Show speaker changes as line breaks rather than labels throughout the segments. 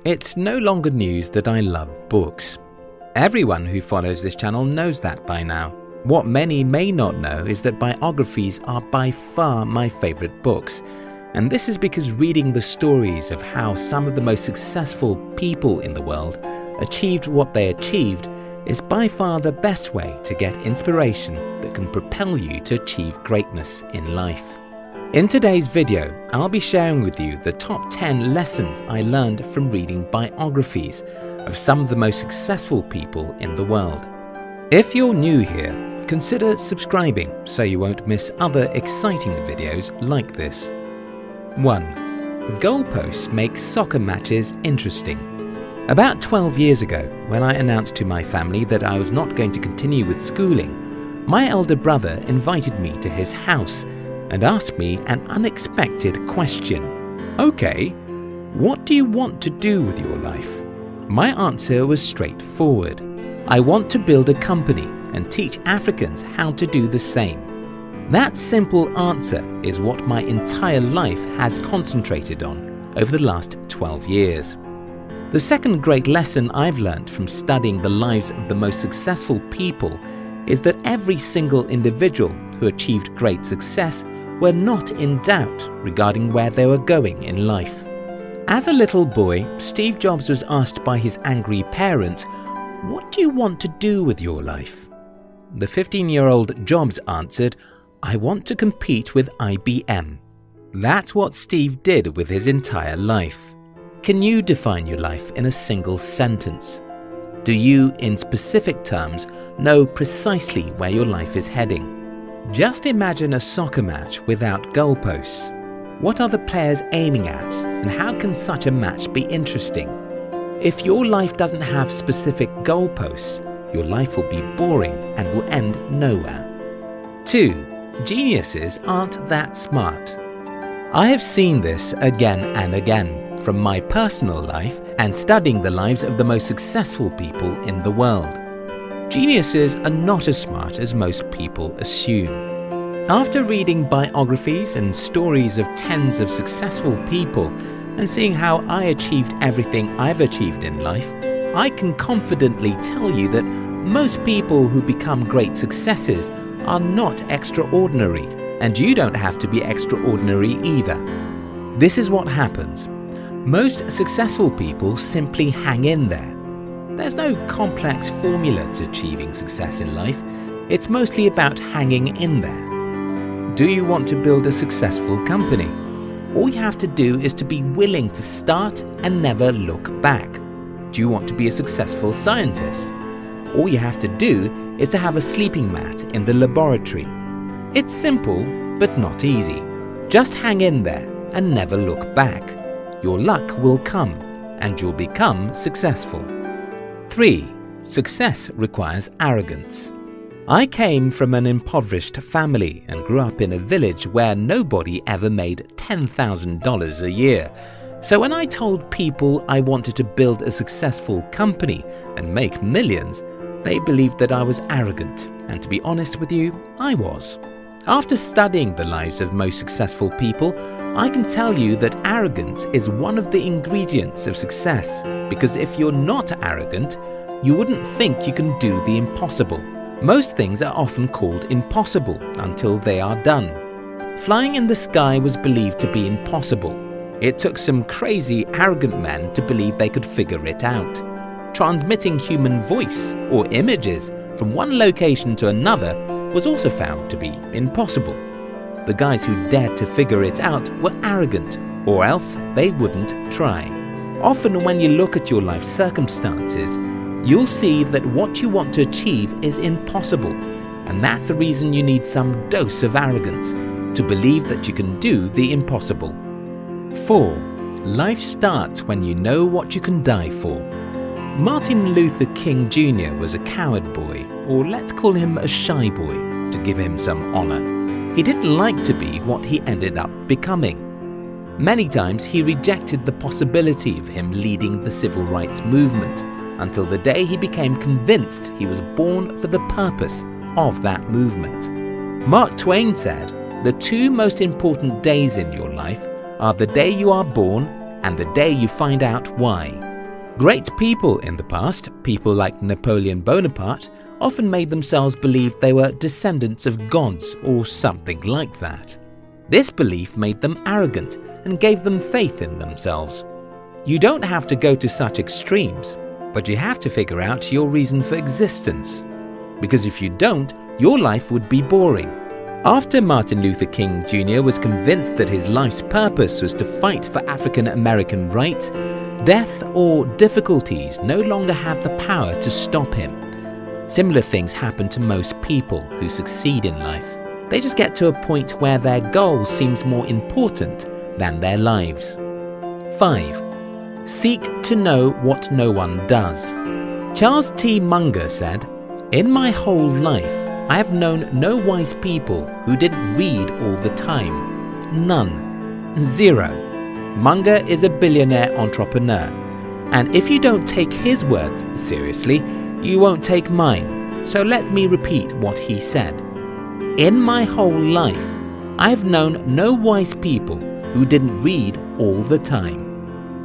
It's no longer news that I love books. Everyone who follows this channel knows that by now. What many may not know is that biographies are by far my favorite books. And this is because reading the stories of how some of the most successful people in the world achieved what they achieved is by far the best way to get inspiration that can propel you to achieve greatness in life. In today's video, I'll be sharing with you the top 10 lessons I learned from reading biographies of some of the most successful people in the world. If you're new here, consider subscribing so you won't miss other exciting videos like this. 1. The goalposts make soccer matches interesting. About 12 years ago, when I announced to my family that I was not going to continue with schooling, my elder brother invited me to his house and asked me an unexpected question. Okay, what do you want to do with your life? My answer was straightforward. I want to build a company and teach Africans how to do the same. That simple answer is what my entire life has concentrated on over the last 12 years. The second great lesson I've learned from studying the lives of the most successful people is that every single individual who achieved great success were not in doubt regarding where they were going in life. As a little boy, Steve Jobs was asked by his angry parents, "What do you want to do with your life?" The 15-year-old Jobs answered, "I want to compete with IBM." That's what Steve did with his entire life. Can you define your life in a single sentence? Do you, in specific terms, know precisely where your life is heading? Just imagine a soccer match without goalposts. What are the players aiming at, and how can such a match be interesting? If your life doesn't have specific goalposts, your life will be boring and will end nowhere. 2. Geniuses aren't that smart. I have seen this again and again from my personal life and studying the lives of the most successful people in the world. Geniuses are not as smart as most people assume. After reading biographies and stories of tens of successful people and seeing how I achieved everything I've achieved in life, I can confidently tell you that most people who become great successes are not extraordinary, and you don't have to be extraordinary either. This is what happens. Most successful people simply hang in there. There's no complex formula to achieving success in life. It's mostly about hanging in there. Do you want to build a successful company? All you have to do is to be willing to start and never look back. Do you want to be a successful scientist? All you have to do is to have a sleeping mat in the laboratory. It's simple, but not easy. Just hang in there and never look back. Your luck will come, and you'll become successful. 3. Success requires arrogance. I came from an impoverished family and grew up in a village where nobody ever made $10,000 a year. So when I told people I wanted to build a successful company and make millions, they believed that I was arrogant, and to be honest with you, I was. After studying the lives of most successful people, I can tell you that arrogance is one of the ingredients of success, because if you're not arrogant, you wouldn't think you can do the impossible. Most things are often called impossible until they are done. Flying in the sky was believed to be impossible. It took some crazy, arrogant men to believe they could figure it out. Transmitting human voice or images from one location to another was also found to be impossible. The guys who dared to figure it out were arrogant, or else they wouldn't try. Often when you look at your life circumstances, you'll see that what you want to achieve is impossible, and that's the reason you need some dose of arrogance, to believe that you can do the impossible. 4. Life starts when you know what you can die for. Martin Luther King Jr. was a coward boy, or let's call him a shy boy, to give him some honor. He didn't like to be what he ended up becoming. Many times he rejected the possibility of him leading the civil rights movement until the day he became convinced he was born for the purpose of that movement. Mark Twain said, "The two most important days in your life are the day you are born and the day you find out why." Great people in the past, people like Napoleon Bonaparte, often made themselves believe they were descendants of gods or something like that. This belief made them arrogant and gave them faith in themselves. You don't have to go to such extremes, but you have to figure out your reason for existence. Because if you don't, your life would be boring. After Martin Luther King Jr. was convinced that his life's purpose was to fight for African American rights, death or difficulties no longer had the power to stop him. Similar things happen to most people who succeed in life. They just get to a point where their goal seems more important than their lives. 5. Seek to know what no one does. Charles T. Munger said, "In my whole life, I have known no wise people who didn't read all the time. None. Zero." Munger is a billionaire entrepreneur, and if you don't take his words seriously, you won't take mine. So let me repeat what he said. In my whole life, I have known no wise people who didn't read all the time.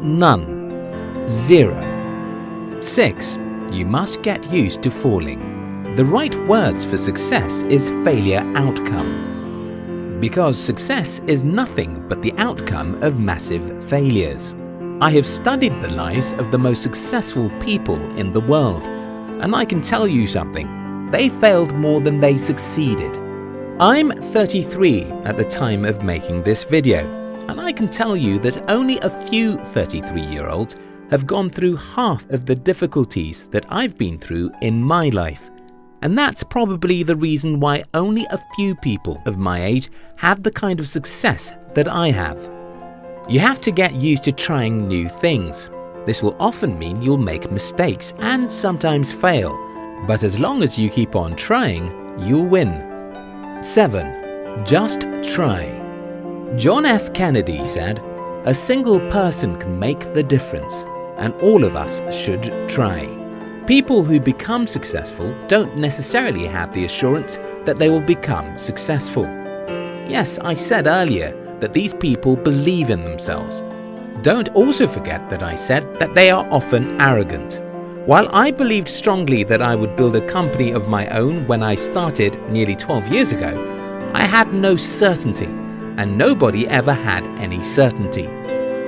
None. Zero. 6. You must get used to falling. The right words for success is failure outcome. Because success is nothing but the outcome of massive failures. I have studied the lives of the most successful people in the world, and I can tell you something. They failed more than they succeeded. I'm 33 at the time of making this video, and I can tell you that only a few 33-year-olds have gone through half of the difficulties that I've been through in my life. And that's probably the reason why only a few people of my age have the kind of success that I have. You have to get used to trying new things. This will often mean you'll make mistakes and sometimes fail, but as long as you keep on trying, you'll win. 7. Just try. John F. Kennedy said, "A single person can make the difference, and all of us should try." People who become successful don't necessarily have the assurance that they will become successful. Yes, I said earlier that these people believe in themselves. Don't also forget that I said that they are often arrogant. While I believed strongly that I would build a company of my own when I started nearly 12 years ago, I had no certainty, and nobody ever had any certainty.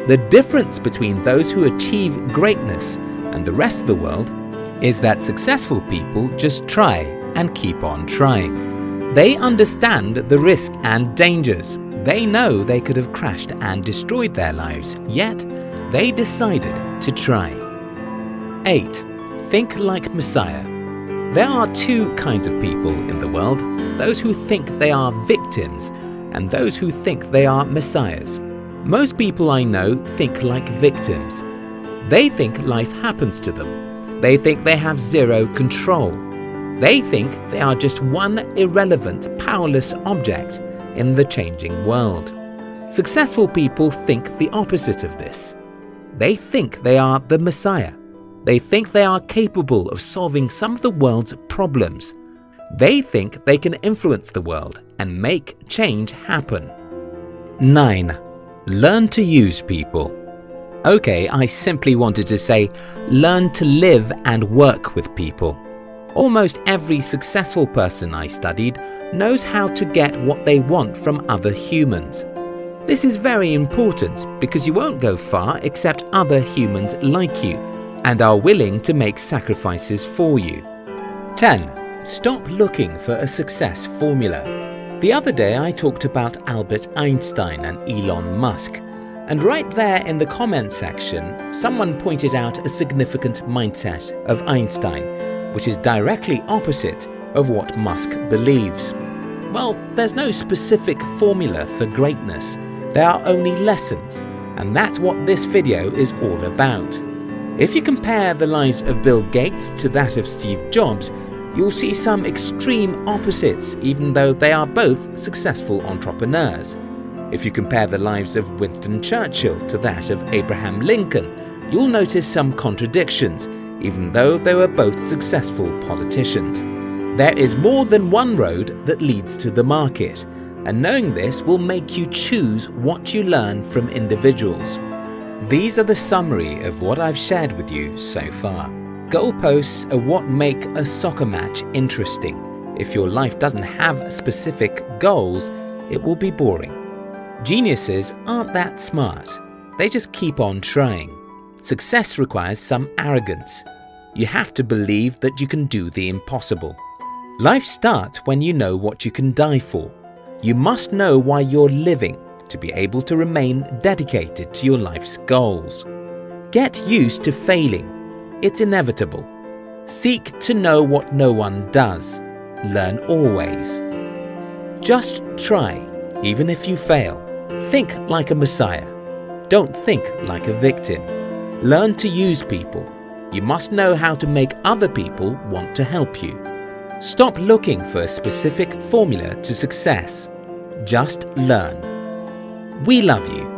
The difference between those who achieve greatness and the rest of the world is that successful people just try and keep on trying. They understand the risk and dangers. They know they could have crashed and destroyed their lives, yet they decided to try. 8. Think like Messiah. There are two kinds of people in the world, those who think they are victims and those who think they are messiahs. Most people I know think like victims. They think life happens to them. They think they have zero control. They think they are just one irrelevant, powerless object in the changing world. Successful people think the opposite of this. They think they are the Messiah. They think they are capable of solving some of the world's problems. They think they can influence the world and make change happen. 9. Learn to use people. Okay, I simply wanted to say, learn to live and work with people. Almost every successful person I studied knows how to get what they want from other humans. This is very important because you won't go far except other humans like you and are willing to make sacrifices for you. 10. Stop looking for a success formula. The other day I talked about Albert Einstein and Elon Musk, and right there in the comment section someone pointed out a significant mindset of Einstein, which is directly opposite of what Musk believes. Well, there's no specific formula for greatness. There are only lessons, and that's what this video is all about. If you compare the lives of Bill Gates to that of Steve Jobs, you'll see some extreme opposites, even though they are both successful entrepreneurs. If you compare the lives of Winston Churchill to that of Abraham Lincoln, you'll notice some contradictions, even though they were both successful politicians. There is more than one road that leads to the market, and knowing this will make you choose what you learn from individuals. These are the summary of what I've shared with you so far. Goalposts are what make a soccer match interesting. If your life doesn't have specific goals, it will be boring. Geniuses aren't that smart. They just keep on trying. Success requires some arrogance. You have to believe that you can do the impossible. Life starts when you know what you can die for. You must know why you're living to be able to remain dedicated to your life's goals. Get used to failing. It's inevitable. Seek to know what no one does. Learn always. Just try, even if you fail. Think like a messiah. Don't think like a victim. Learn to use people. You must know how to make other people want to help you. Stop looking for a specific formula to success. Just learn. We love you.